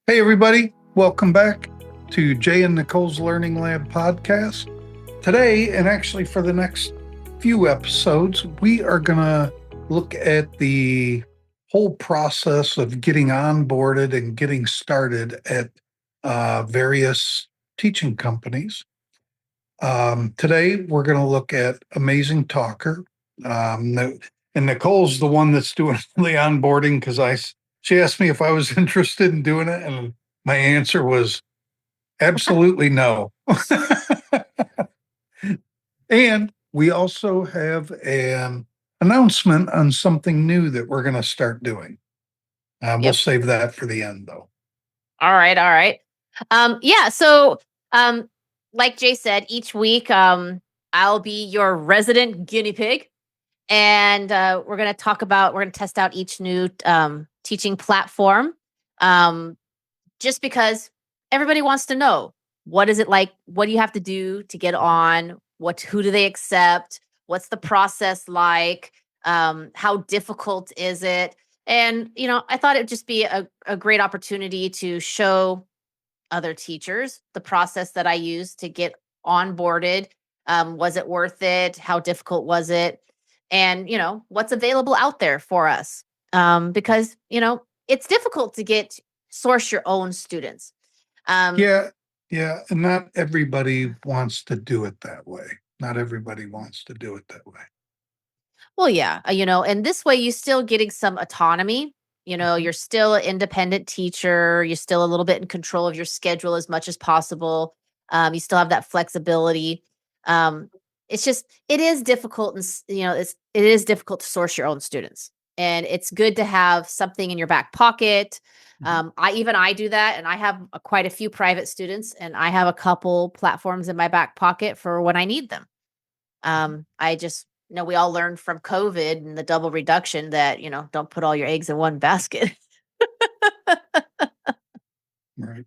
Hey, everybody. Welcome back to Jay and Nicole's Learning Lab podcast. Today, and actually for the next few episodes, we are going to look at the whole process of getting onboarded and getting started at various teaching companies. Today, we're going to look at Amazing Talker. And Nicole's the one that's doing the onboarding because she asked me if I was interested in doing it, and my answer was absolutely no. And we also have an announcement on something new that we're going to start doing. We'll Yep. save that for the end, though. All right. All right. Yeah. So, like Jay said, each week, I'll be your resident guinea pig, and we're going to test out each new teaching platform. Um, just because everybody wants to know, what is it like? What do you have to do to get on? Who do they accept? What's the process like? How difficult is it? And, I thought it'd just be a great opportunity to show other teachers the process that I used to get onboarded. Was it worth it? How difficult was it? And, what's available out there for us. Because, it's difficult to source your own students. Um, Yeah, yeah. And not everybody wants to do it that way. Not everybody wants to do it that way. well, yeah, and this way you still getting some autonomy. You're still an independent teacher. You're still a little bit in control of your schedule as much as possible. You still have that flexibility. Um, it's just it is difficult, and it is difficult to source your own students, and it's good to have something in your back pocket. Mhm. I do that, and I have quite a few private students, and I have a couple platforms in my back pocket for when I need them. I just we all learned from COVID and the double reduction that, don't put all your eggs in one basket, Right.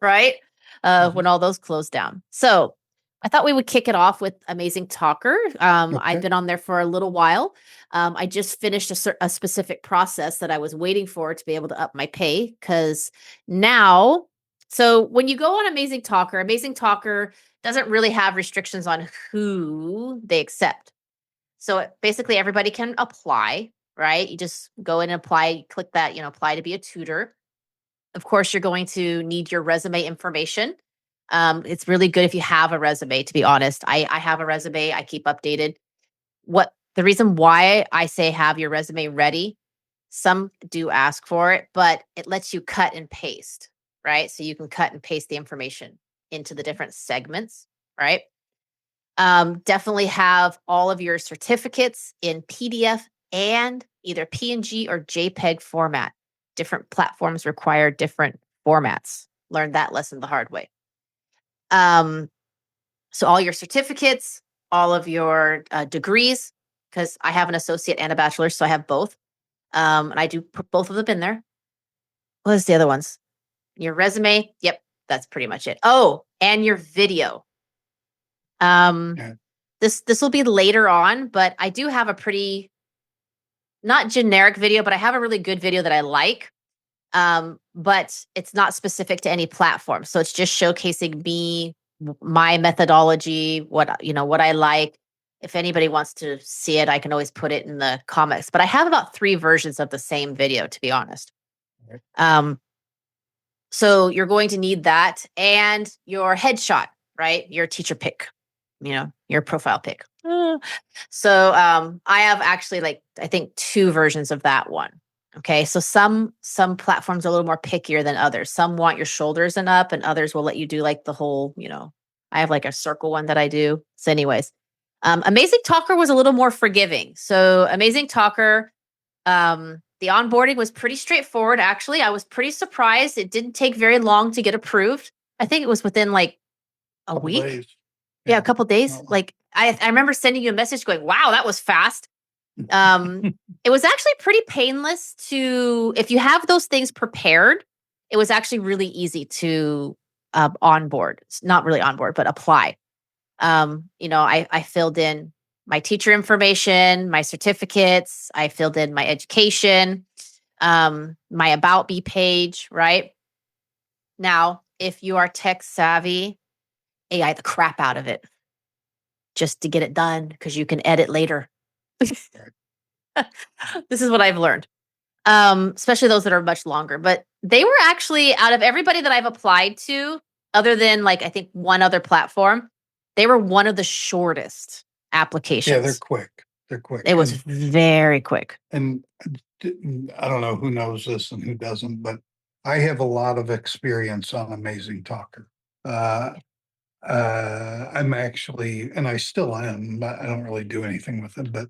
right? When Mhm. all those closed down. So I thought we would kick it off with Amazing Talker. I've Okay. been on there for a little while. I just finished a specific process that I was waiting for to be able to up my pay because now, so when you go on Amazing Talker doesn't really have restrictions on who they accept. So basically, everybody can apply, right? You just go in and apply, click that, apply to be a tutor. Of course, you're going to need your resume information. It's really good if you have a resume, to be honest. I have a resume, I keep updated. What the reason why I say have your resume ready, some do ask for it, but it lets you cut and paste, right? So you can cut and paste the information into the different segments, right? Definitely have all of your certificates in PDF and either PNG or JPEG format. Different platforms require different formats. Learned that lesson the hard way. Um, so all your certificates, all of your degrees, because I have an associate and a bachelor, so I have both. And I do put both of them in there. What is the other ones? Your resume. Yep, that's pretty much it. Oh, and your video. Um, Yeah. this will be later on, but I do have a pretty not generic video, but I have a really good video that I like. But it's not specific to any platform. So it's just showcasing me, my methodology, what I like. If anybody wants to see it, I can always put it in the comments. But I have about 3 versions of the same video, to be honest. Right. Um, so you're going to need that and your headshot, right? Your teacher pick, your profile pick. So I have actually like I think 2 versions of that one. Okay. So some platforms are a little more pickier than others. Some want your shoulders and up, and others will let you do like the whole, I have like a circle one that I do. So, anyways, Amazing Talker was a little more forgiving. So Amazing Talker, the onboarding was pretty straightforward, actually. I was pretty surprised. It didn't take very long to get approved. I think it was within like a Couple week. days. Yeah, a Yeah. couple days. Well, Like I remember sending you a message going, "Wow, that was fast." Um, it was actually pretty painless to if you have those things prepared, it was actually really easy to onboard. It's not really onboard, but apply. I filled in my teacher information, my certificates, I filled in my education, my about me page, right? Now, if you are tech savvy, AI the crap out of it just to get it done because you can edit later. This is what I've learned. Especially those that are much longer. But they were actually, out of everybody that I've applied to, other than like I think one other platform, they were one of the shortest applications. Yeah, they're quick. They're quick. It was very quick. And I don't know who knows this and who doesn't, but I have a lot of experience on Amazing Talker. I'm actually, and I still am, but I don't really do anything with it, but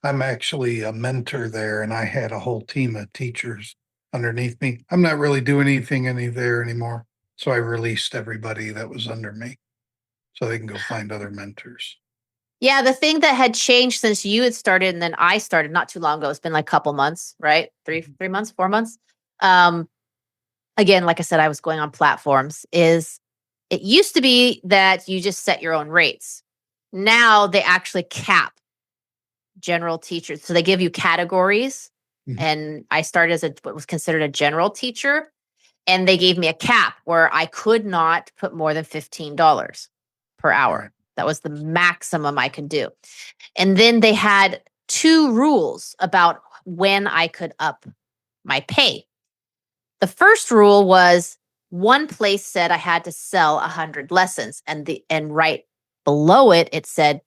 I'm actually a mentor there, and I had a whole team of teachers underneath me. I'm not really doing anything there anymore. So I released everybody that was under me so they can go find other mentors. Yeah, the thing that had changed since you had started and then I started not too long ago, it's been like a couple months, right? 3 months, 4 months. Again, like I said, I was going on platforms, is it used to be that you just set your own rates. Now they actually cap general teachers. So they give you categories. And I started as what was considered a general teacher. And they gave me a cap where I could not put more than $15 per hour. Right. That was the maximum I could do. And then they had 2 rules about when I could up my pay. The first rule was one place said I had to sell 100 lessons, and right below it, it said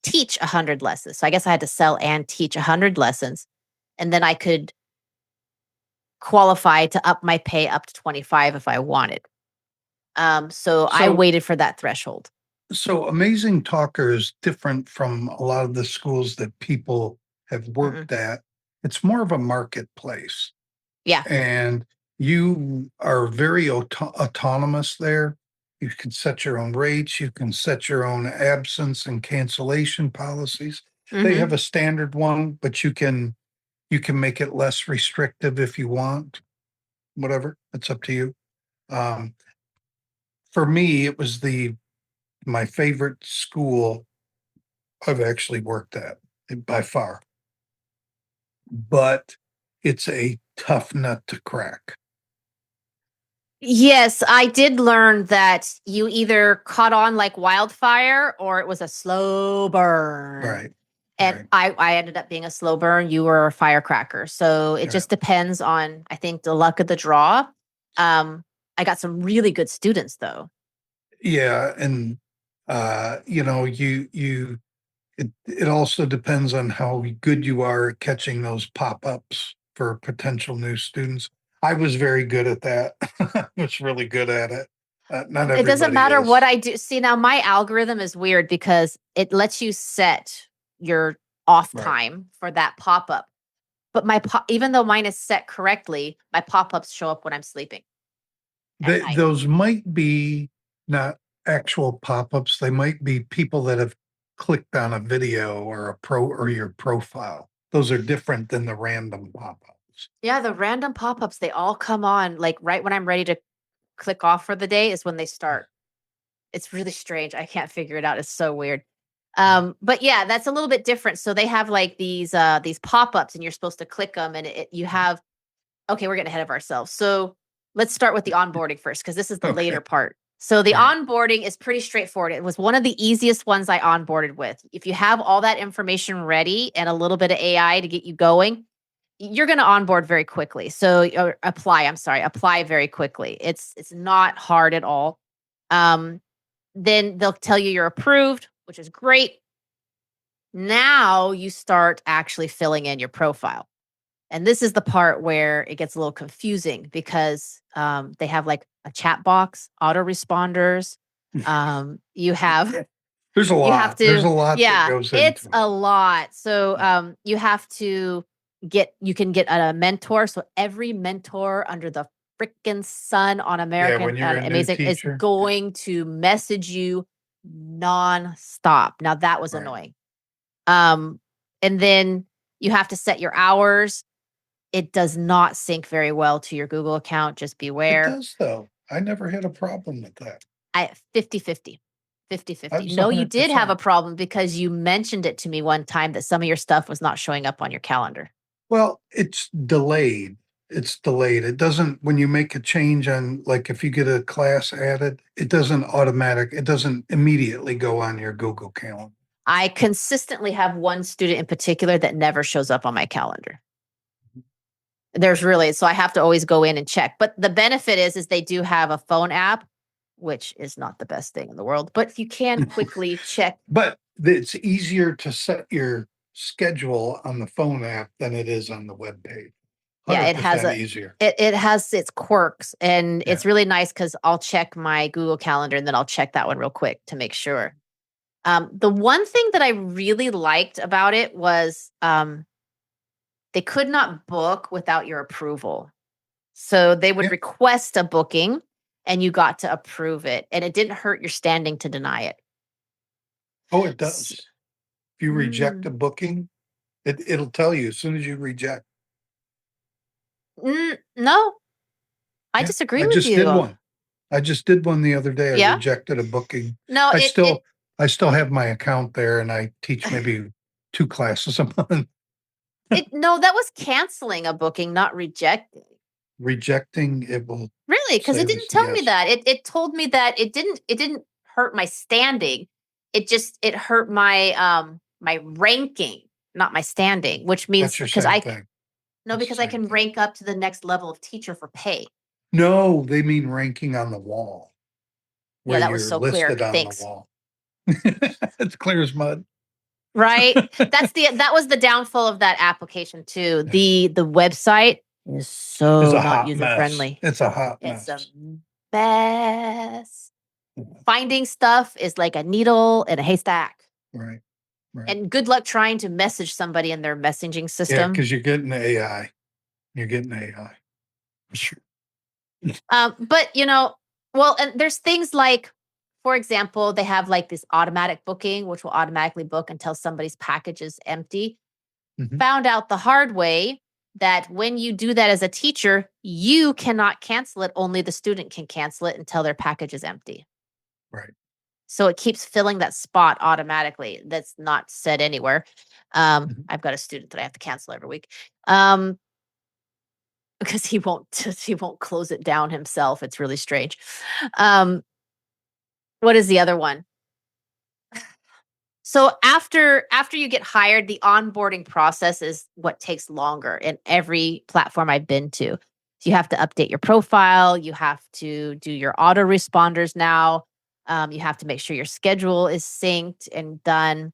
teach 100 lessons. So I guess I had to sell and teach 100 lessons, and then I could qualify to up my pay up to 25 if I wanted. So I waited for that threshold. So Amazing Talker is different from a lot of the schools that people have worked at. It's more of a marketplace. Yeah. And you are very autonomous there. You can set your own rates. You can set your own absence and cancellation policies. They have a standard one, but you can make it less restrictive if you want. Whatever, it's up to you. For me, it was my favorite school I've actually worked at by far, but it's a tough nut to crack. Yes, I did learn that you either caught on like wildfire or it was a slow burn. Right. And I ended up being a slow burn. You were a firecracker. So it just depends on, I think, the luck of the draw. I got some really good students though. Yeah. And, it also depends on how good you are at catching those pop-ups for potential new students. I was very good at that. I was really good at it. Not everybody It doesn't matter is. what I do. See, now my algorithm is weird because it lets you set your off time for that pop-up. But even though mine is set correctly, my pop-ups show up when I'm sleeping. Those might be not actual pop-ups. They might be people that have clicked on a video or your profile. Those are different than the random pop-ups. Yeah, the random pop-ups, they all come on like right when I'm ready to click off for the day is when they start. It's really strange. I can't figure it out. It's so weird. But yeah, that's a little bit different. So they have like these pop-ups and you're supposed to click them and you have, okay, we're getting ahead of ourselves. So let's start with the onboarding first, because this is the later part. So the onboarding is pretty straightforward. It was one of the easiest ones I onboarded with. If you have all that information ready and a little bit of AI to get you going, you're going to onboard very quickly. So apply very quickly. It's not hard at all. Then they'll tell you you're approved, which is great. Now you start actually filling in your profile. And this is the part where it gets a little confusing because they have like a chat box, autoresponders. You have There's a lot. There's a lot that goes into it's a lot. So you have to you can get a mentor. So every mentor under the freaking sun on American Amazing is going to message you nonstop. Now that was annoying. And then you have to set your hours. It does not sync very well to your Google account. Just beware. It does though. I never had a problem with that. 50-50. 50-50. No, you did have a problem because you mentioned it to me one time that some of your stuff was not showing up on your calendar. Well, it's delayed. it's delayed. It doesn't, when you make a change on, like if you get a class added, it doesn't immediately go on your Google Calendar. I consistently have one student in particular that never shows up on my calendar. So I have to always go in and check. But the benefit is they do have a phone app, which is not the best thing in the world, but you can quickly check. But it's easier to set your schedule on the phone app than it is on the web page. Yeah, it has 100% easier. it has its quirks, and Yeah. it's really nice because I'll check my Google Calendar and then I'll check that one real quick to make sure. The one thing that I really liked about it was they could not book without your approval. So they would Yeah. request a booking and you got to approve it, and it didn't hurt your standing to deny it. Oh, it does. If you reject a Mm. booking, it'll tell you as soon as you reject. No, I Yeah, disagree I with just did you. one. I just did one the other day. I Yeah? rejected a booking. No, I it still I still have my account there and I teach maybe 2 classes a month. no, that was canceling a booking, not rejecting. Rejecting, it will Really? Because say it didn't this, tell me yes. that. It told me that it didn't hurt my standing. It hurt my ranking, not my standing, which That's means your because same thing. It's the because I same can thing. rank up to the next level of teacher for pay. No, they mean ranking on the wall, Yeah, where that was you're so clear. listed on the Thanks. wall. It's clear as mud. Right? That was the downfall of that application too. Yeah. The website is It's so a not hot user mess. friendly. It's a hot It's a mess. mess. Finding stuff is like a needle in a haystack. Right, right. And good luck trying to message somebody in their messaging Yeah, system. because you're getting AI. You're getting AI. But well, and there's things like, for example, they have like this automatic booking, which will automatically book until somebody's package is empty. Mhm. Found out the hard way that when you do that as a teacher, you cannot cancel it. Only the student can cancel it until their package is empty. Right. So it keeps filling that spot automatically. That's not said anywhere. Mhm. I've got a student that I have to cancel every week. Um, because he won't close it down himself. It's really strange. Um, what is the other one? So after you get hired, the onboarding process is what takes longer in every platform I've been to. So you have to update your profile, you have to do your autoresponders now. You have to make sure your schedule is synced and done.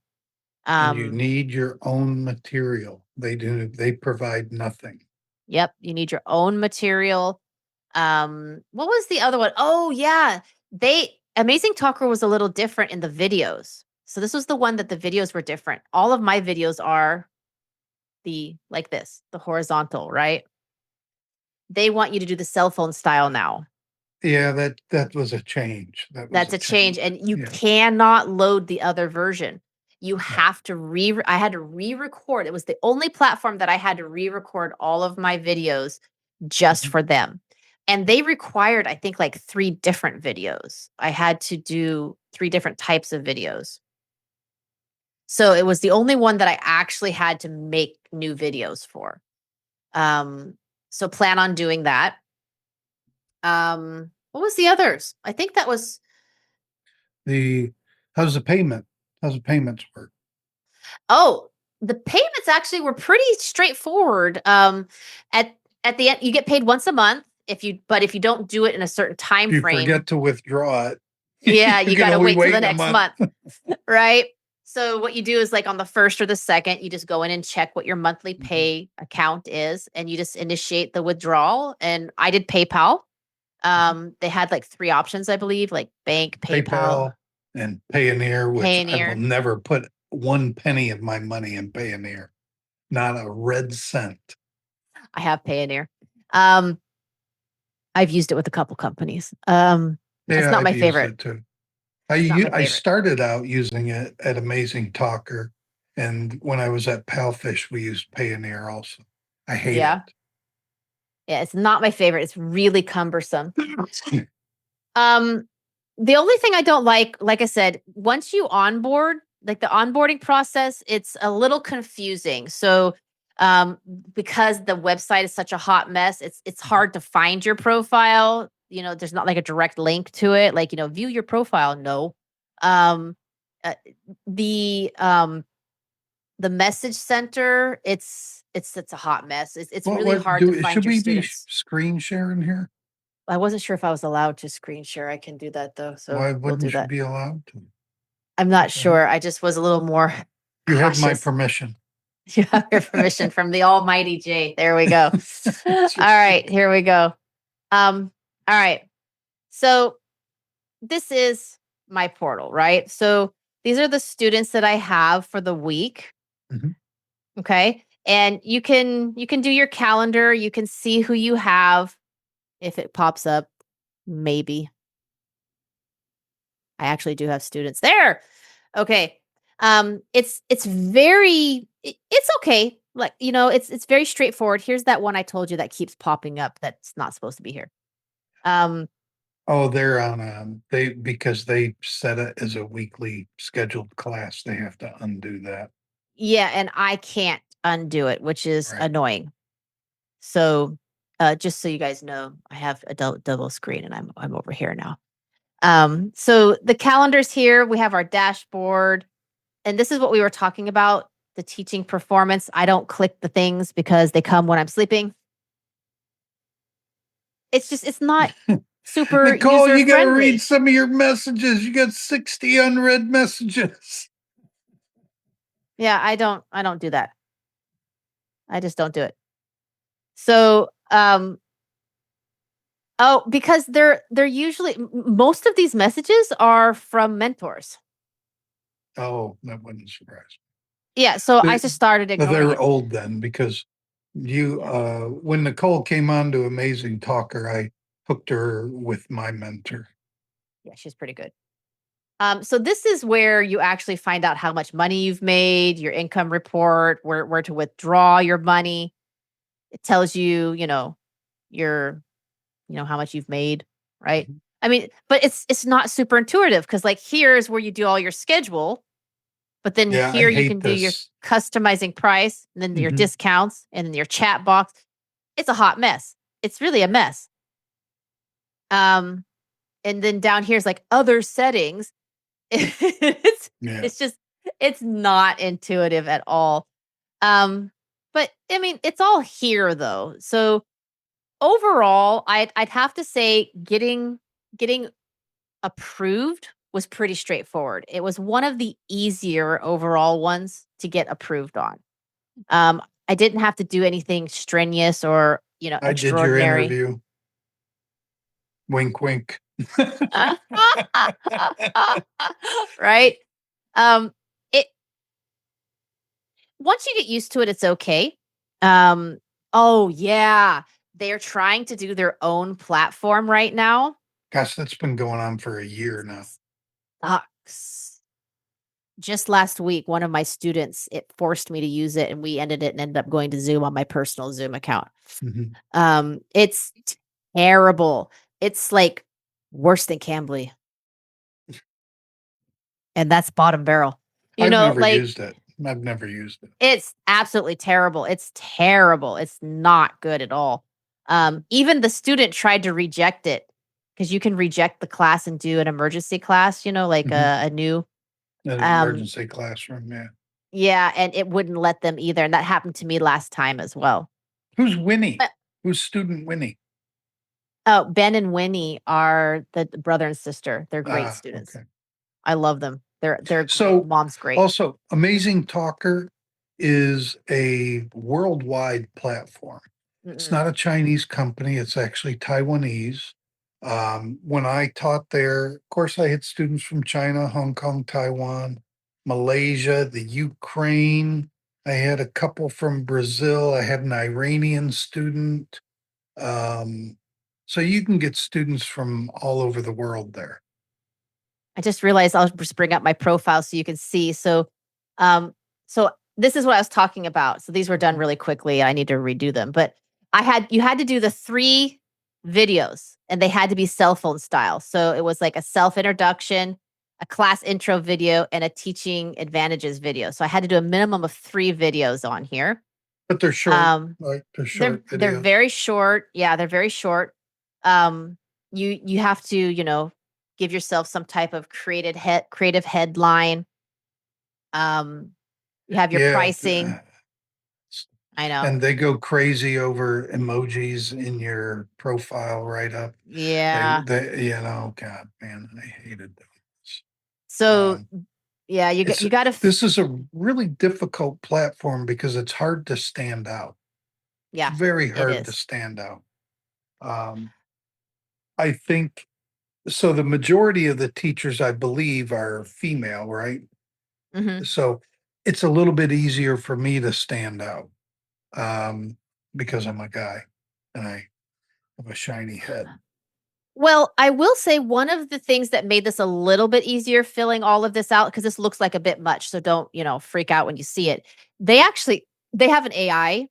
And you Um, need your own material. They provide nothing. yep, you need your own material. What was the other one? Oh yeah. They Amazing Talker was a little different in the videos. So this was the one that the videos were different. All of my videos are the horizontal, right? They want you to do the cell phone style now. Yeah, that was a change. That was That's a a change, change. and you Yeah, cannot load the other version. You no. have to I had to re-record. It was the only platform that I had to re-record all of my videos just Mhm. for them. And they required, I think, like 3 different videos. I had to do 3 different types of videos. So it was the only one that I actually had to make new videos for. Um, so plan on doing that. What was the others? I think that was The how's the payment? How's the payments work? oh, the payments actually were pretty straightforward. At at the end, you get paid once a month if you don't do it in a certain time If you frame, forget to withdraw it, yeah, you you can got to only wait till the wait a next month. month, right? So what you do is like on the first or the second, you just go in and check what your monthly Mhm. pay account is, and you just initiate the withdrawal. And I did PayPal. Mhm. They had like 3 options, I believe, like bank, PayPal, PayPal and Payoneer, which I will Payoneer. never put 1 penny of my money in Payoneer, not a red cent. I have Payoneer. Um, I've used it with a couple companies. It's Yeah, not I've my used favorite. it too. It's not my I favorite. started out using it at Amazing Talker, and when I was at Palfish, we used Payoneer also. I hate Yeah. it. Yeah, it's not my favorite. It's really cumbersome. Um, the only thing I don't like I said, once you onboard, like the onboarding process, it's a little confusing. So, Because the website is such a hot mess, it's hard to find your profile. There's not like a direct link to it, like, view your profile. No. Um, uh, the message center, it's a hot mess. It's really What hard to do find should your we be students. screen sharing here? I wasn't sure if I was allowed to screen share. I can do that though, so Why we'll do wouldn't you that. be allowed to? I'm not What the heck? sure. I just was a little more You have my cautious. permission. You have your permission from the almighty Jay. There we go. All right, here we go. All right. So this is my portal, right? So these are the students that I have for the week. Mhm. Okay. And you can do your calendar. You can see who you have if it pops up. Maybe. I actually do have students there. Okay. It's very it's okay. Like, it's very straightforward. Here's that one I told you that keeps popping up that's not supposed to be here. Um Oh, they're on they because they set it as a weekly scheduled class. They have to undo that. yeah, and I can't undo it, which is Right. annoying. So, just so you guys know, I have a double screen and I'm over here now. So the calendars here, we have our dashboard, and this is what we were talking about, the teaching performance. I don't click the things because they come when I'm sleeping. It's not super Nicole, user you got to read friendly. some of your messages. You got 60 unread messages. Yeah, I don't do that. I just don't do it. So, oh, because they're usually most of these messages are from mentors. Oh, that wouldn't surprise Yeah, so I me. just started ignoring They're it. old then because you Yeah. when Nicole came on to Amazing Talker, I hooked her with my mentor. Yeah, she's pretty good. So this is where you actually find out how much money you've made, your income report, where to withdraw your money. It tells you, your, how much you've made, right? Mhm. I mean, but it's not super intuitive because like here's where you do all your schedule, but then Yeah, I here you hate can do your this. customizing price and then your Mhm. discounts and then your chat box. It's a hot mess. It's really a mess. Um, and then down here is like other settings. it's Yeah. it's just it's not intuitive at all. But I mean, it's all here though. So overall, I'd have to say getting approved was pretty straightforward. It was one of the easier overall ones to get approved on. I didn't have to do anything strenuous or, I did your extraordinary. interview. Wink, wink. Right? Um, it Once you get used to it, it's okay. Um, oh yeah, they're trying to do their own platform right now. Gosh, that's been going on for a year now. Sucks. Just last week, one of my students, it forced me to use it and we ended up going to Zoom on my personal Zoom account. Mhm. It's terrible. It's like worse than Cambly, and that's bottom barrel. I've never Like used it. I've never used it. it's absolutely terrible. It's terrible. It's not good at all. Even the student tried to reject it because you can reject the class and do an emergency class, like Mhm. a new. An Um, emergency classroom, yeah. yeah, and it wouldn't let them either. And that happened to me last time as well. Who's Winnie? But Who's student Winnie? oh, Ben and Winnie are the brother and sister. They're great Ah, students. okay. I love them. They're great. So, Mom's great. also, Amazing Talker is a worldwide platform. It's Mm-mm. not a Chinese company, it's actually Taiwanese. When I taught there, of course, I had students from China, Hong Kong, Taiwan, Malaysia, the Ukraine. I had a couple from Brazil. I had an Iranian student. Um, so you can get students from all over the world there. I just realized I'll just bring up my profile so you can see. Um, so this is what I was talking about. So these were done really quickly. I need to redo them, but you had to do the 3 videos and they had to be cell phone style. So it was like a self introduction, a class intro video, and a teaching advantages video. So I had to do a minimum of 3 videos on here. But they're short, Um, right? They're they're short they're videos. very short. Yeah, they're very short. Um, you have to, give yourself some type of creative headline. Um, you have your Yeah. pricing. I know. And they go crazy over emojis in your profile right up. Yeah. God, man, I hated those. So Um, yeah, it's you got to. this is a really difficult platform because it's hard to stand out. It's Yeah, very it hard to is. stand out. Um, I think so. The majority of the teachers, I believe, are female, right? Hmm. So it's a little bit easier for me to stand out because I'm a guy and I have a shiny head. Well, I will say one of the things that made this a little bit easier filling all of this out, because this looks like a bit much, so don't, freak out when you see it. They have an AI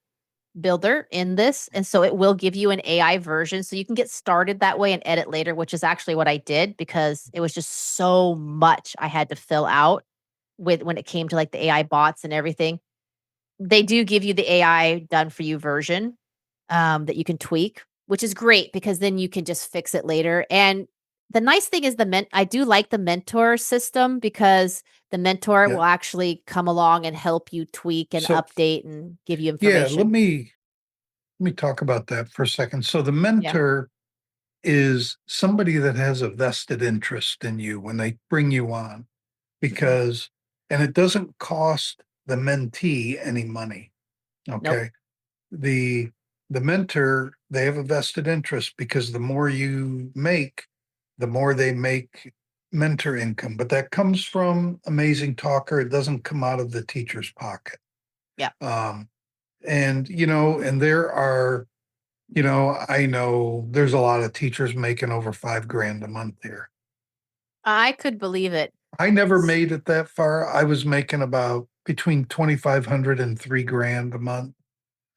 builder in this, and so it will give you an AI version so you can get started that way and edit later, which is actually what I did because it was just so much I had to fill out with when it came to like the AI bots and everything. They do give you the AI done for you version that you can tweak, which is great because then you can just fix it later. And the nice thing is I do like the mentor system because the mentor Yeah. will actually come along and help you tweak and So update and give you yeah, information. let me talk about that for a second. So the Yeah. mentor is somebody that has a vested interest in you when they bring you on Mhm. because and it doesn't cost the mentee any money. Nope. Okay. The the mentor, they have a vested interest because the more you make, the more they make mentor income. But that comes from Amazing Talker. It doesn't come out of the teacher's pocket. Yeah. Um, and there are, I know there's a lot of teachers making over 5 grand a month here. I could believe it. I never S- made it that far. I was making about between 2,500 and 3 grand a month.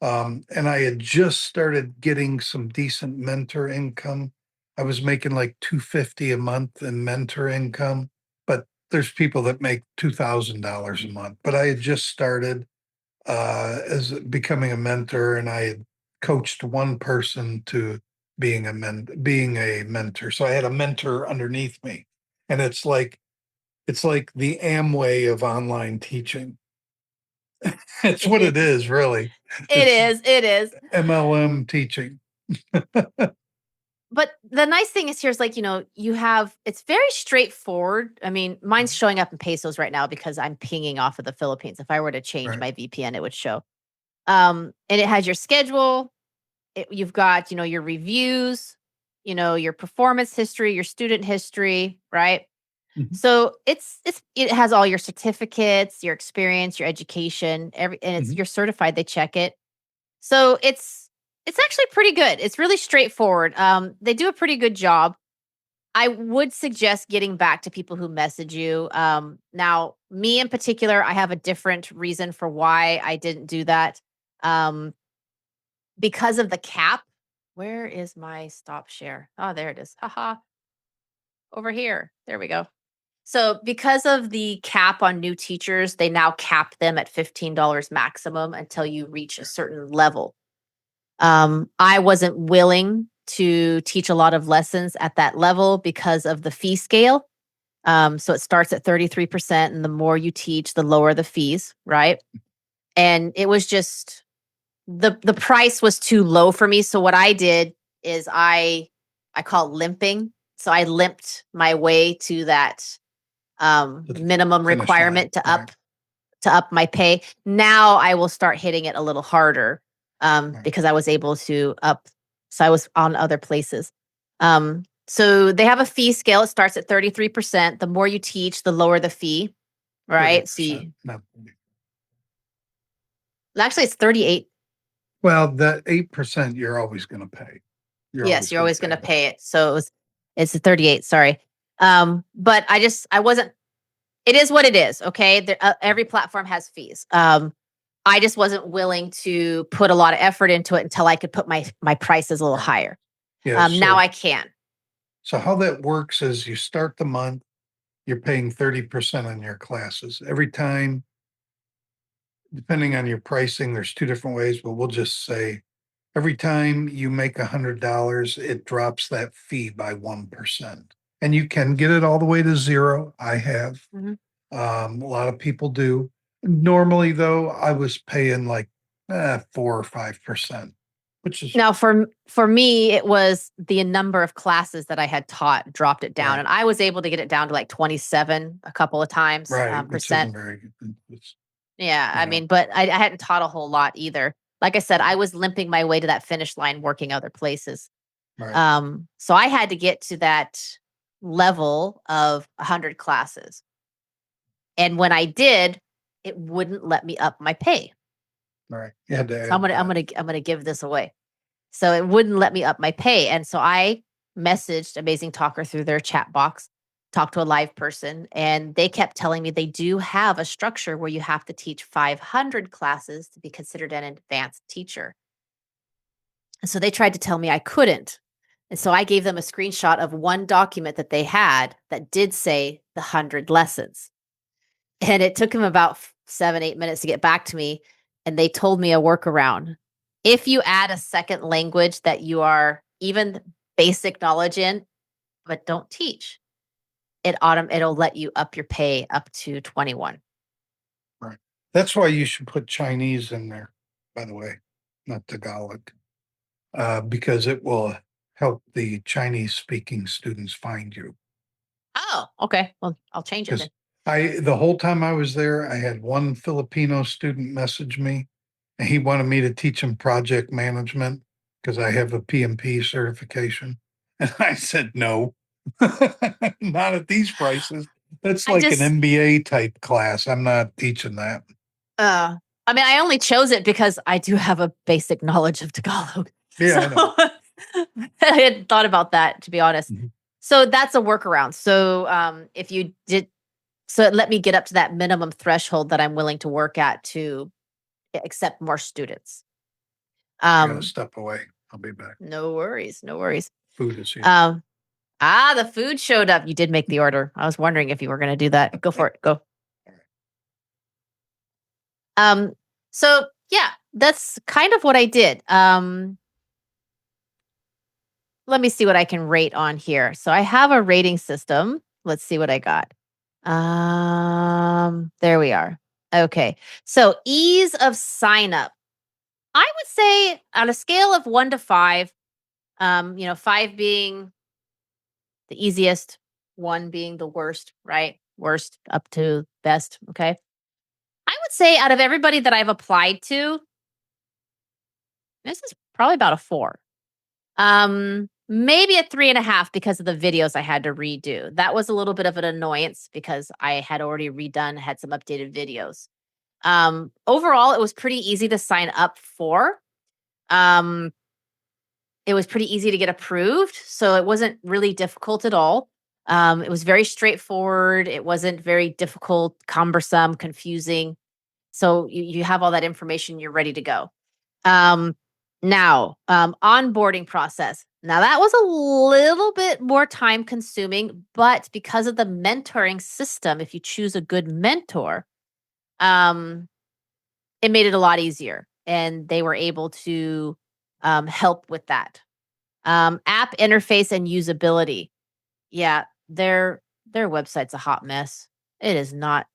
And I had just started getting some decent mentor income. I was making like 250 a month in mentor income, but there's people that make $2,000 a month. But I had just started as becoming a mentor, and I had coached one person to being a mentor. So I had a mentor underneath me, and it's like the Amway of online teaching. It's what it is, really. It It's is. It is. MLM teaching. But the nice thing is here's like, it's very straightforward. I mean, mine's showing up in pesos right now because I'm pinging off of the Philippines. If I were to change Right. my VPN, it would show. And it has your schedule. You've got, your reviews, your performance history, your student history, right? Mhm. So it has all your certificates, your experience, your education, and Mhm. you're certified. They check it. So it's actually pretty good. It's really straightforward. They do a pretty good job. I would suggest getting back to people who message you. Now, me in particular, I have a different reason for why I didn't do that. Um, because of the cap. Where is my stop share? Oh, there it is. Haha. Over here. There we go. So, because of the cap on new teachers, they now cap them at $15 maximum until you reach a certain level. I wasn't willing to teach a lot of lessons at that level because of the fee scale. So it starts at 33%, and the more you teach, the lower the fees, right? And it was just the price was too low for me. So what I did is I call it limping. So I limped my way to that To the minimum finish line. requirement to Right. up my pay. Now I will start hitting it a little harder Right. because I was able to up. So I was on other places. So they have a fee scale. It starts at 33%. The more you teach, the lower the fee, right? 30%. No. Actually, it's 38. Well, that 8% you're always going to pay. You're Yes, always you're going to always going pay to that. pay it. So it's a 38. Sorry. But I wasn't, it is what it is. Okay. Every platform has fees. I just wasn't willing to put a lot of effort into it until I could put my prices a little Right. higher. Yeah. Now I can. So how that works is you start the month, you're paying 30% on your classes. Every time depending on your pricing, there's two different ways, but we'll just say every time you make $100, it drops that fee by 1%. And you can get it all the way to zero. I have. Mhm. A lot of people do. Normally, though, I was paying like 4 or 5%, which is Now for me, it was the number of classes that I had taught dropped it down, right, and I was able to get it down to like 27 a couple of times, right, which percent. isn't very good. It's, Yeah, you I know, mean, but I hadn't taught a whole lot either. Like I said, I was limping my way to that finish line working other places. right, So I had to get to that level of 100 classes. And when I did, it wouldn't let me up my pay. right. You had to So add that. I'm gonna give this away. So it wouldn't let me up my pay. And so I messaged Amazing Talker through their chat box, talked to a live person, and they kept telling me they do have a structure where you have to teach 500 classes to be considered an advanced teacher. And so they tried to tell me I couldn't. And so I gave them a screenshot of one document that they had that did say the 100 lessons. And it took them about 7, 8 minutes to get back to me. And they told me a workaround. If you add a second language that you are even basic knowledge in, but don't teach, it'll let you up your pay up to 21. Right. That's why you should put Chinese in there, by the way, not Tagalog, because it will help the Chinese speaking students find you. Oh, okay. Well, I'll change it then. Because the whole time I was there, I had one Filipino student message me, and he wanted me to teach him project management because I have a PMP certification. And I said, no, not at these prices. That's I like an just MBA type class. I'm not teaching that. uh I mean, I only chose it because I do have a basic knowledge of Tagalog. Yeah, So I know. I hadn't thought about that, to be honest. Mhm. So that's a workaround. So if you did so it let me get up to that minimum threshold that I'm willing to work at to accept more students. I got to Um, step away. I'll be back. no worries, no worries. Food is here. Um, the food showed up. You did make the order. I was wondering if you were going to do that. Go for it. Go. Um, so yeah, that's kind of what I did. Let me see what I can rate on here. So I have a rating system. Let's see what I got. There we are. Okay. So ease of sign up. I would say on a scale of 1 to 5, 5 being the easiest, 1 being the worst, right? Worst up to best, okay? I would say out of everybody that I've applied to, this is probably about a 4. Maybe a 3.5 because of the videos I had to redo. That was a little bit of an annoyance because I had already had some updated videos. Overall, it was pretty easy to sign up for. Um, it was pretty easy to get approved, so it wasn't really difficult at all. It was very straightforward. It wasn't very difficult, cumbersome, confusing. So you have all that information, you're ready to go. Um, onboarding process. Now that was a little bit more time consuming, but because of the mentoring system, if you choose a good mentor, um, it made it a lot easier, and they were able to help with that. App interface and usability. Yeah, their website's a hot mess. It is not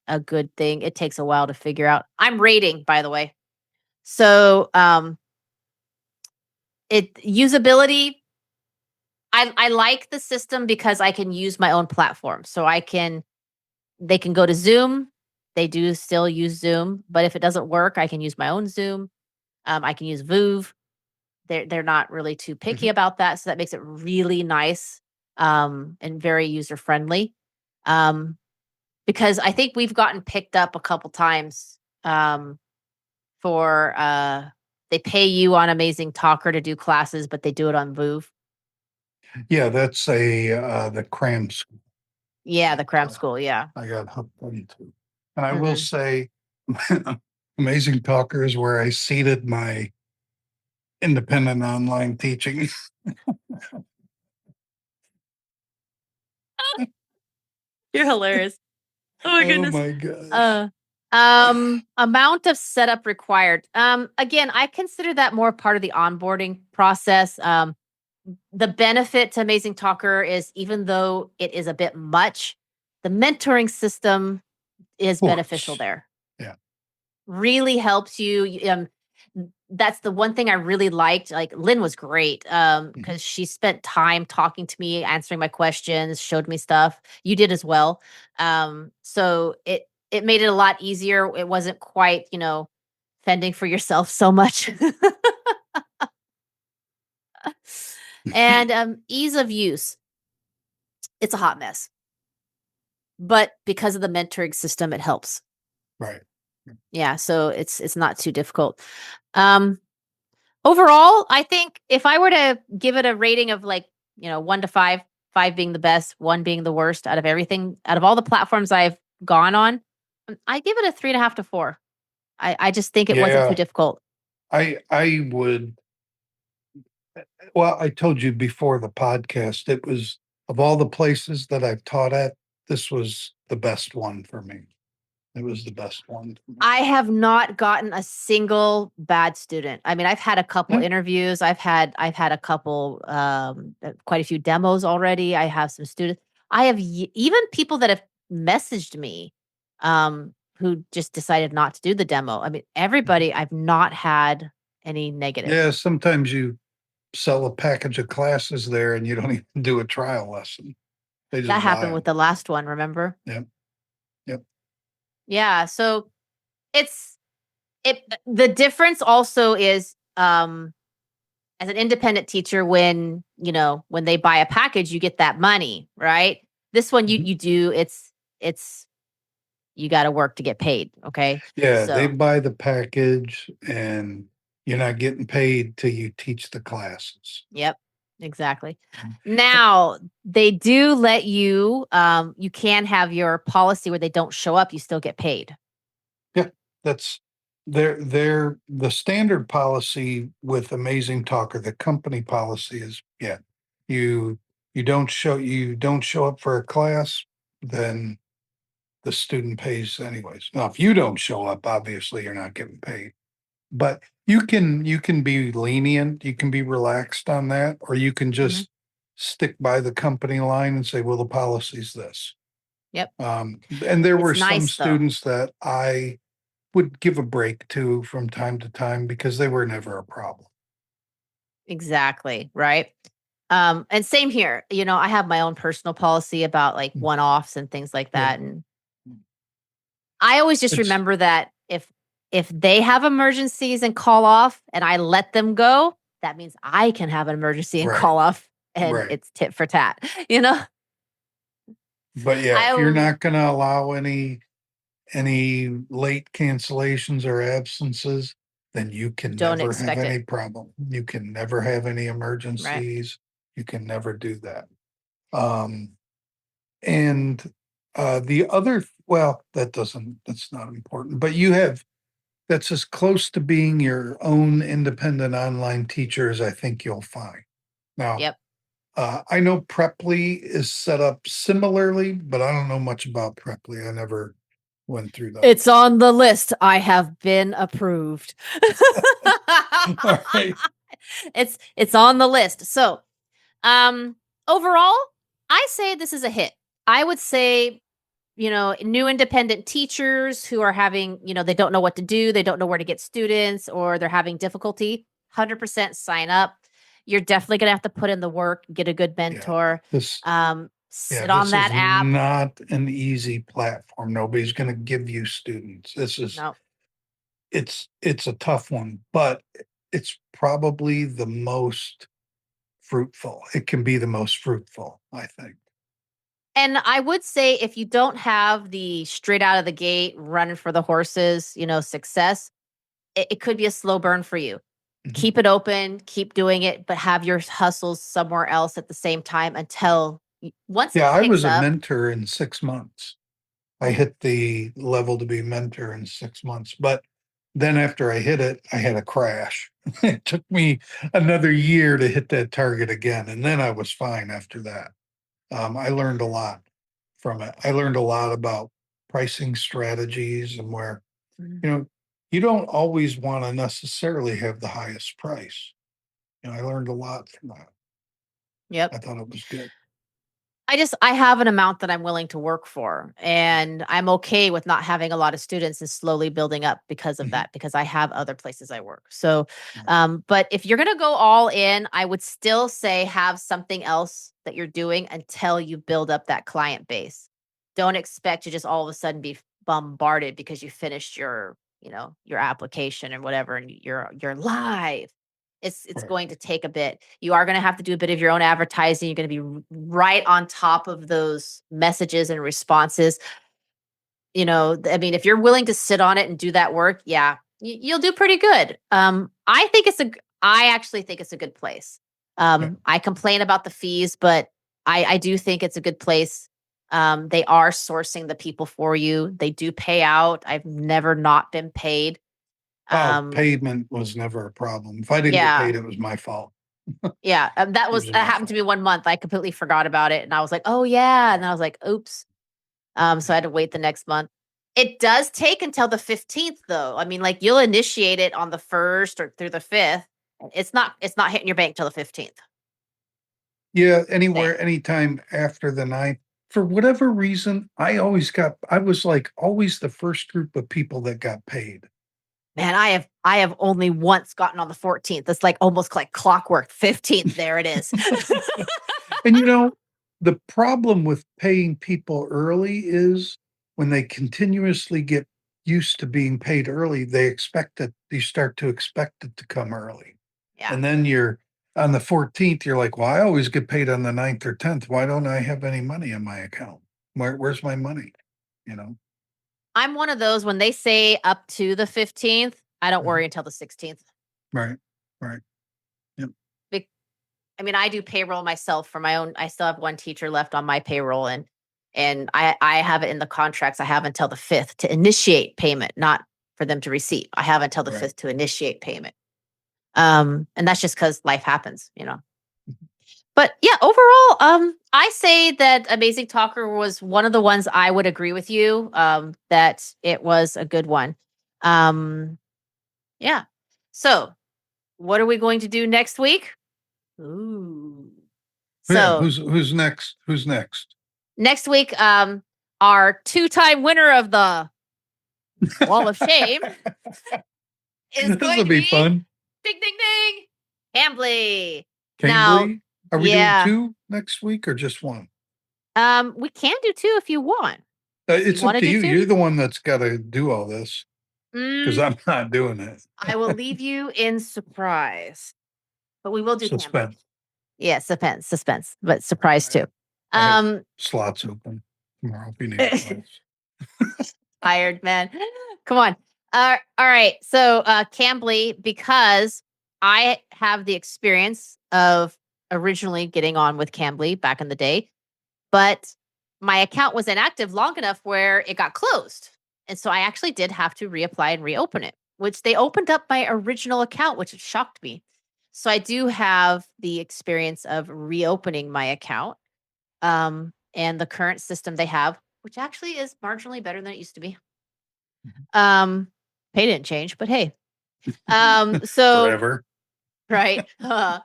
a good thing. It takes a while to figure out. I'm rating, by the way. So, it usability, I like the system because I can use my own platform. So they can go to Zoom. They do still use Zoom, but if it doesn't work, I can use my own Zoom. I can use Voov. They're not really too picky Mhm. about that, so that makes it really nice, and very user friendly. Um, because I think we've gotten picked up a couple times, for they pay you on Amazing Talker to do classes, but they do it on Voov. Yeah, that's the cram school. Yeah, the cram Uh, school. Yeah. I got hooked into. And I will Hmm. say, Amazing Talker is where I seeded my independent online teaching. You're hilarious. Oh my Oh goodness. my gosh. Uh, Amount of setup required. Again, I consider that more part of the onboarding process. The benefit to Amazing Talker is even though it is a bit much, the mentoring system is Of beneficial course. there. Yeah. Really helps you. That's the one thing I really liked. Like Lynn was great Mhm. because she spent time talking to me, answering my questions, showed me stuff. You did as well. So it made it a lot easier. It wasn't quite, fending for yourself so much. And ease of use. It's a hot mess, but because of the mentoring system, it helps. Right. Yeah, so it's not too difficult. Um, Overall, I think if I were to give it a rating of like, 1 to 5, 5 being the best, 1 being the worst out of everything, out of all the platforms I've gone on, I give it a 3.5 to 4. I just think it wasn't too Yeah. difficult. I would. Well, I told you before the podcast, it was of all the places that I've taught at, this was the best one for me. It was the best one for me. I have not gotten a single bad student. I mean, I've had a couple Yeah. interviews. I've had a couple quite a few demos already. I have some students. I have even people that have messaged me who just decided not to do the demo. I mean, Mhm. everybody I've not had any negative. Yeah, sometimes you sell a package of classes there and you don't even do a trial lesson. They That just buy happened with them. the last one, remember? Yep. Yep. Yeah, so it's the difference also is as an independent teacher when they buy a package you get that money, right? This one you Mhm. you do it's you got to work to get paid, okay? Yeah, they So buy the package and you're not getting paid till you teach the classes. yep, exactly. Mhm. Now they do let you can have your policy where they don't show up, you still get paid. Yeah, that's the standard policy with Amazing Talker, the company policy is, yeah, you you don't show up for a class, then the student pays anyways. Now, if you don't show up, obviously you're not getting paid. But you can be lenient, you can be relaxed on that, or you can Mhm. just stick by the company line and say, well, the policy's this. Yep. And there It's were some nice though. students that I would give a break to from time to time because they were never a problem. Exactly, right? And same here. I have my own personal policy about like Mm. one-offs and things like Yeah. that, and I always just It's remember that if they have emergencies and call off and I let them go, that means I can have an emergency and right, call off and right. it's tit for tat. You know? But yeah, I if you're al- not gonna allow any late cancellations or absences, then you can don't never have expect it, any problem. You can never have any right? emergencies. You can never do that. Um, and the other, well, that's not important, but that's as close to being your own independent online teacher as I think you'll find. Now, Yep. I know Preply is set up similarly, but I don't know much about Preply. I never went through It's those. on the list. I have been approved. All right. It's on the list. So, um overall, I say this is a hit. I would say new independent teachers who are having, they don't know what to do, they don't know where to get students, or they're having difficulty, 100% sign up. You're definitely going to have to put in the work, get a good Yeah. mentor, This yeah, sit on this that is app. not an easy platform. Nobody's going to give you students. No. It's a tough one, but it's probably the most fruitful. It can be the most fruitful, I think. And I would say if you don't have the straight out of the gate running for the horses, success, it could be a slow burn for you. Mhm. Keep it open, keep doing it, but have your hustles somewhere else at the same time until once Yeah, it I picks was a up. mentor in 6 months. I Mhm. hit the level to be mentor in 6 months, but then after I hit it, I had a crash. It took me another year to hit that target again, and then I was fine after that. I learned a lot from it. I learned a lot about pricing strategies and where Mm. You know, you don't always want to necessarily have the highest price. I learned a lot from that. Yep. I thought it was good. I have an amount that I'm willing to work for, and I'm okay with not having a lot of students and slowly building up because of Mhm. that, because I have other places I work. So, Right. but if you're gonna go all in, I would still say have something else that you're doing until you build up that client base. Don't expect to just all of a sudden be bombarded because you finished your application and whatever, and you're live. It's Right. going to take a bit. You are gonna have to do a bit of your own advertising. You're gonna be right on top of those messages and responses. I mean, if you're willing to sit on it and do that work, yeah, you'll do pretty good. I actually think it's a good place. Yeah. I complain about the fees, but I do think it's a good place. They are sourcing the people for you. They do pay out. I've never not been paid. Oh, Um, payment was never a problem. If I didn't get yeah, paid, it was my fault. Yeah, that was Usually that my happened to fault. me 1 month. I completely forgot about it, and I was like, "Oh, yeah," and then I was like, "Oops." So I had to wait the next month. It does take until the 15th, though. I mean, like, you'll initiate it on the 1st or through the 5th. It's not hitting your bank till the 15th. Yeah, Same. anywhere, anytime after the ninth. For whatever reason, I was like always the first group of people that got paid. Man, I have only once gotten on the 14th. It's like almost like clockwork. 15th, there it is. And the problem with paying people early is when they continuously get used to being paid early, you start to expect it to come early. Yeah. And then you're on the 14th, you're like, well, I always get paid on the ninth or 10th. Why don't I have any money in my account? Where's my money? You know? I'm one of those when they say up to the 15th, I don't Mhm. worry until the 16th. Right. Right. Yep. I mean, I do payroll myself for my own. I still have one teacher left on my payroll, and I have it in the contracts. I have until the 5th to initiate payment, not for them to receive. I have until the Right. 5th to initiate payment. And that's just because life happens. Mhm. But yeah, overall, I say that Amazing Talker was one of the ones I would agree with you. That it was a good one. Um, yeah. So, what are we going to do next week? Ooh. Yeah. So Who's next? Who's next? next week, our two-time winner of the Wall of Shame is This going will to be be fun. ding ding ding Hambly. Now, Cambly, are we doing yeah, two next week or just one? we can do two if you want. You It's want up to to do you. two? You're the one that's got to do all this because Mm, I'm not doing it. I will leave you in surprise, but we will do Cambly. Suspense. Yeah, suspense, but surprise I, too. I have Um, slots open tomorrow if you need a class. Tired, man. Come on. All right. So, Cambly, because I have the experience of originally getting on with Cambly back in the day, but my account was inactive long enough where it got closed. And so I actually did have to reapply and reopen it, which they opened up my original account, which shocked me. So I do have the experience of reopening my account, and the current system they have, which actually is marginally better than it used to be. Um, Pay didn't change, but hey. So Forever. right. The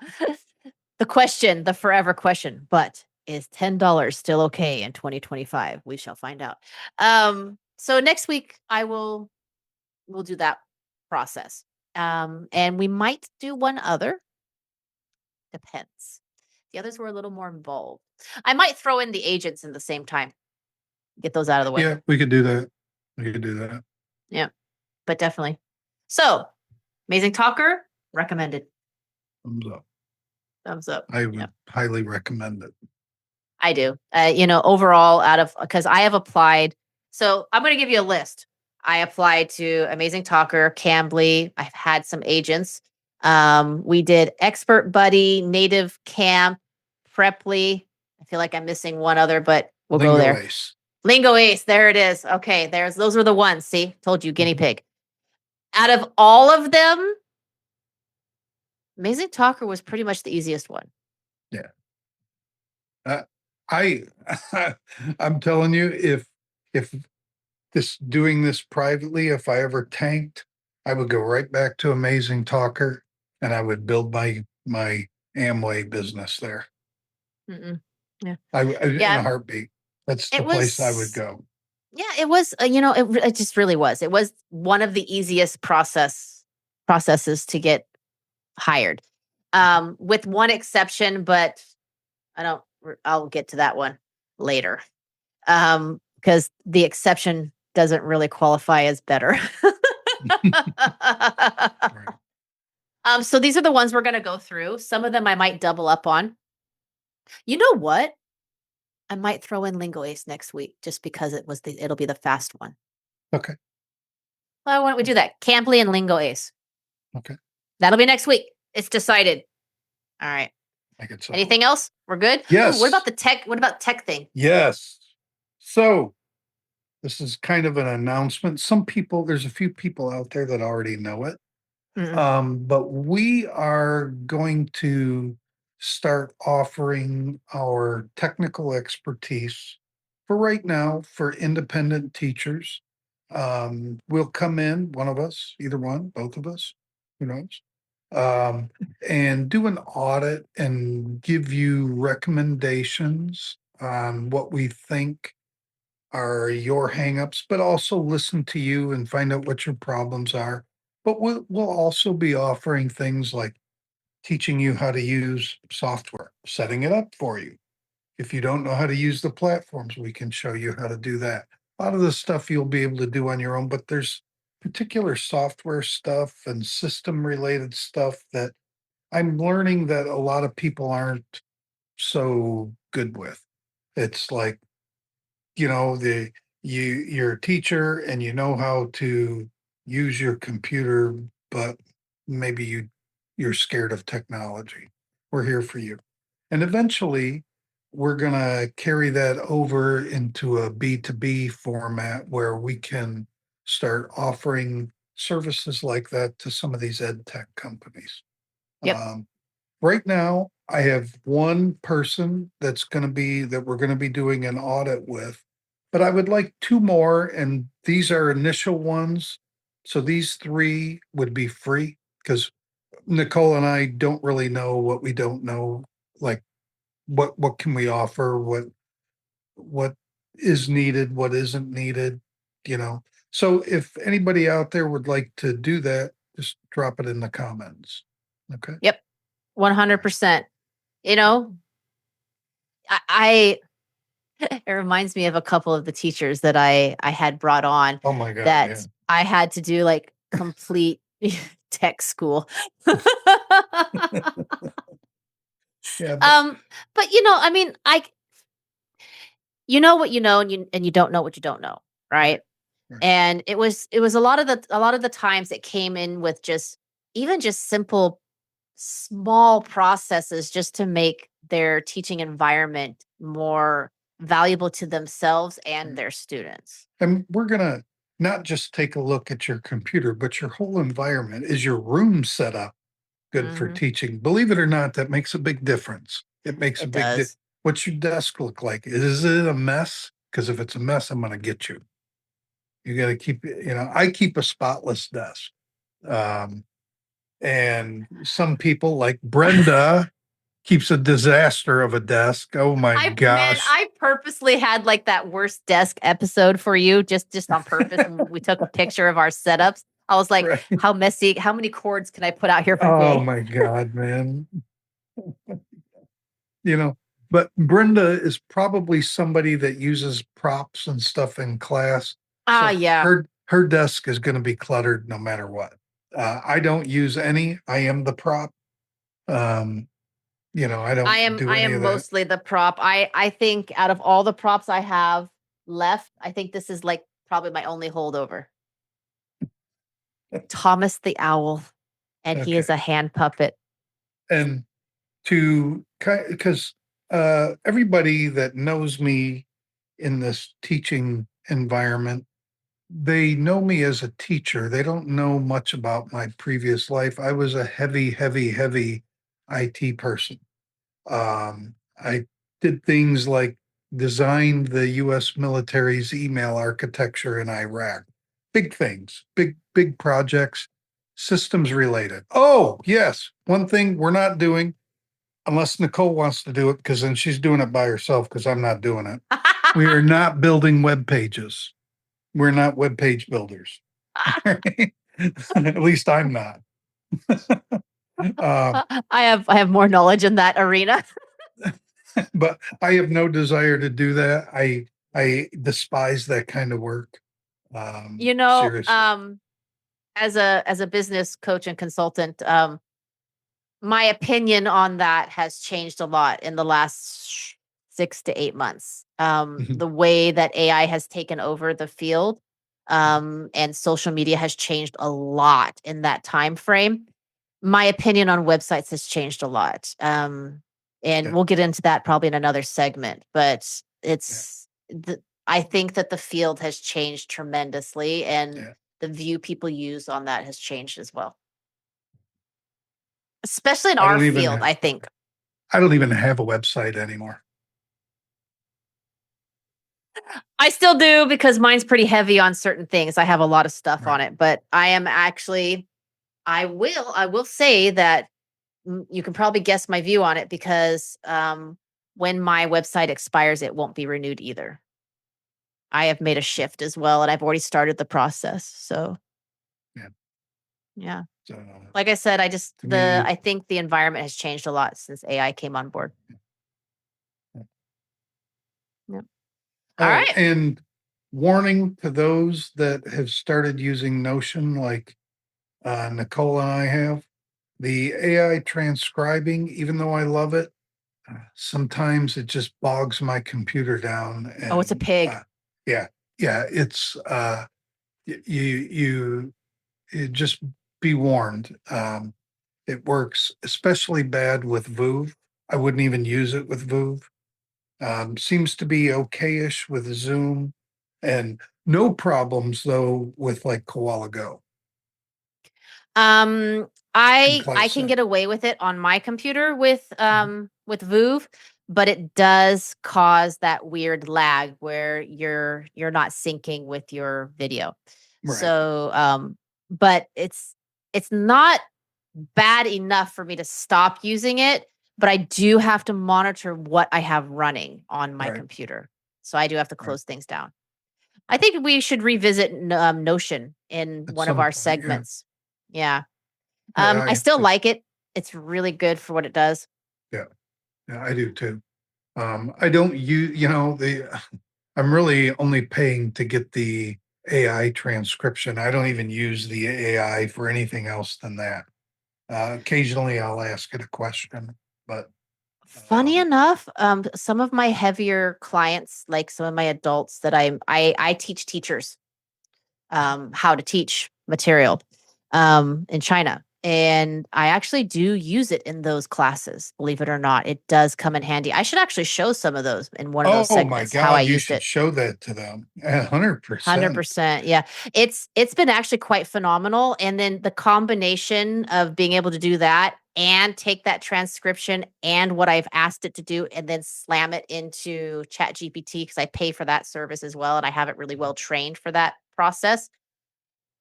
forever question, but is $10 still okay in 2025? We shall find out. So next week we'll do that process. And we might do one other. Depends. The others were a little more involved. I might throw in the agents in the same time. Get those out of the way. Yeah, we could do that. We could do that. Yeah, but definitely. So, amazing talker, recommended. Thumbs up. Thumbs up. I Yeah, would highly recommend it. I do. Overall, out of because I have applied. So I'm going to give you a list. I applied to Amazing Talker, Cambly. I've had some agents. We did Expert Buddy, Native Camp, Preply. I feel like I'm missing one other, but we'll go Lingo there. Ace. Lingo Ace. There it is. Okay, those were the ones. See, told you, guinea Mhm. pig. Out of all of them, Amazing Talker was pretty much the easiest one. Yeah. I I'm telling you, if doing this privately, if I ever tanked, I would go right back to Amazing Talker and I would build my Amway business there. Mm-mm. Yeah. In a Yeah. heartbeat. That's the It place I would was, go. yeah, it was, it just really was. It was one of the easiest processes to get hired. With one exception, but I'll get to that one later. Because the exception doesn't really qualify as better. Right. So these are the ones we're going to go through. Some of them I might double up on. You know what? I might throw in Lingo Ace next week just because it'll be the fast one. Okay. Well, why don't we do that? Cambly and Lingo Ace. Okay. That'll be next week. It's decided. All right. I get so. Anything else? We're good? Ooh, Yes. what about the tech? What about tech thing? Yes. So this is kind of an announcement. There's a few people out there that already know it. But we are going to start offering our technical expertise for right now for independent teachers. We'll come in, one of us, either one, both of us, who knows, um, and do an audit and give you recommendations on what we think are your hangups, but also listen to you and find out what your problems are. But we'll also be offering things like teaching you how to use software, setting it up for you. If you don't know how to use the platforms, we can show you how to do that. A lot of the stuff you'll be able to do on your own, but there's particular software stuff and system related stuff that I'm learning that a lot of people aren't so good with. It's like, you're a teacher and you know how to use your computer, but maybe you're scared of technology. We're here for you. And eventually we're gonna carry that over into a B2B format where we can start offering services like that to some of these ed tech companies. Yep. Right now, I have one person that we're gonna be doing an audit with, but I would like two more, and these are initial ones. So these three would be free because Nicole and I don't really know what we don't know. Like what can we offer? What is needed? What isn't needed? You know. So if anybody out there would like to do that, just drop it in the comments. Okay. Yep. 100%. You know, I it reminds me of a couple of the teachers that I had brought on Oh my God. Yeah. that I had to do like complete tech school. Yeah. But I mean, you know what you know, and you don't know what you don't know, Right. right? Right. And it was a lot of the times it came in with just even just simple small processes just to make their teaching environment more valuable to themselves and Right. their students. And we're gonna not just take a look at your computer, but your whole environment. Is your room set up good for Mhm. teaching? Believe it or not, that makes a big difference. It makes a It big does. What's your desk look like? Is it a mess? Because if it's a mess, I'm gonna get you. You gotta keep it, I keep a spotless desk. Um, and some people like Brenda keeps a disaster of a desk. Oh my gosh. I purposely had like that worst desk episode for you just on purpose when we took a picture of our setups. I was like, Right. how messy, how many cords can I put out here per Oh day? my God, man. you know but Brenda is probably somebody that uses props and stuff in class, Ah, so yeah. her desk is going to be cluttered no matter what. I don't use any. I am the prop. um I I don't am do I any of am that. mostly the prop. I think out of all the props I have left, I think this is like probably my only holdover. Thomas the owl, and he Okay. is a hand puppet. And to because everybody that knows me in this teaching environment, they know me as a teacher. They don't know much about my previous life. I was a heavy, heavy, heavy IT person. I did things like designed the U.S. military's email architecture in Iraq. Big things, big projects, systems related. Oh, yes. One thing we're not doing, unless Nicole wants to do it, because then she's doing it by herself, because I'm not doing it. We are not building web pages. We're not web page builders. At least I'm not. Uh, I have more knowledge in that arena. but I have no desire to do that. I despise that kind of work. You know, Seriously. as a business coach and consultant, my opinion on that has changed a lot in the last 6 to 8 months. Mhm. The way that AI has taken over the field, and social media has changed a lot in that time frame. My opinion on websites has changed a lot. And Yeah, we'll get into that probably in another segment, but yeah, I think that the field has changed tremendously, and yeah. the view people use on that has changed as well, especially in I our don't even field, have, I think. I don't even have a website anymore. I still do because mine's pretty heavy on certain things. I have a lot of stuff Right. on it, but I will say that you can probably guess my view on it because when my website expires, it won't be renewed either. I have made a shift as well, and I've already started the process. So, Yeah. yeah. So Like I said, to me, I think the environment has changed a lot since AI came on board. Yep. All oh, right. and warning to those that have started using Notion, like Nicole and I have, the AI transcribing, even though I love it, sometimes it just bogs my computer down. Oh, it's a And pig. yeah, yeah, it's you just be warned. It works especially bad with Voove. I wouldn't even use it with Voove. Seems to be okay-ish with Zoom, and no problems though with like Koala Go Um, and I can CloudSync. get away with it on my computer with Voove, but it does cause that weird lag where you're not syncing with your video. Right, So, but it's not bad enough for me to stop using it, but I do have to monitor what I have running on my right, computer. So I do have to right, close things down. I right. think we should revisit Notion in At one of some our point, yeah, segments. Yeah. yeah, I I still just like it. It's really good for what it does. yeah, yeah, I do too. I don't use, the I'm really only paying to get the AI transcription. I don't even use the AI for anything else than that. Occasionally I'll ask it a question, but Funny um, enough, some of my heavier clients, like some of my adults that I teach teachers how to teach material in China. And I actually do use it in those classes, believe it or not. It does come in handy. I should actually show some of those in one of those oh my segments, how I God, you used should it. show that to them. 100%. 100%. Yeah. It's been actually quite phenomenal, and then the combination of being able to do that and take that transcription and what I've asked it to do and then slam it into Chat GPT because I pay for that service as well, and I have it really well trained for that process.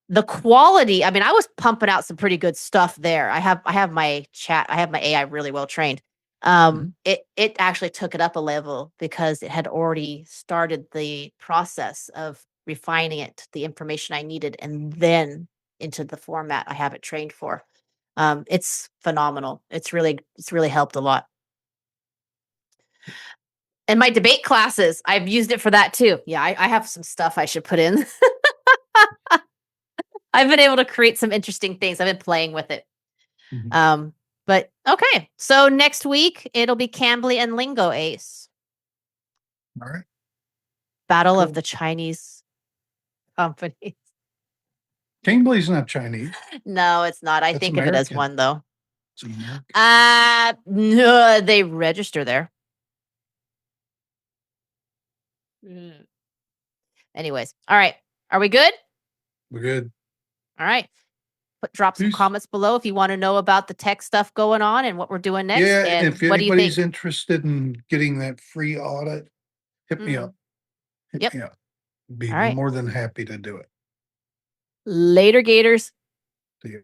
The quality, I mean, I was pumping out some pretty good stuff there. I have my AI really well trained. Mhm. It actually took it up a level because it had already started the process of refining it to the information I needed and then into the format I have it trained for. It's phenomenal. It's really helped a lot. And my debate classes, I've used it for that too. Yeah, I have some stuff I should put in. I've been able to create some interesting things. I've been playing with it. Mhm. Um, but okay. So next week it'll be Cambly and Lingo Ace. All right, Battle of cool. the Chinese companies. Cambly's not Chinese. No, it's not. I That's think of it as American. one though. It's American. No, they register there. Mm. Anyways, all right. Are we good? We're good. All right. Drop some Peace. comments below if you want to know about the tech stuff going on and what we're doing next. Yeah, And if what do you anybody's think? interested in getting that free audit, hit me Mm. up. Hit Yep. me up. Be All right. more than happy to do it. Later, Gators. See you.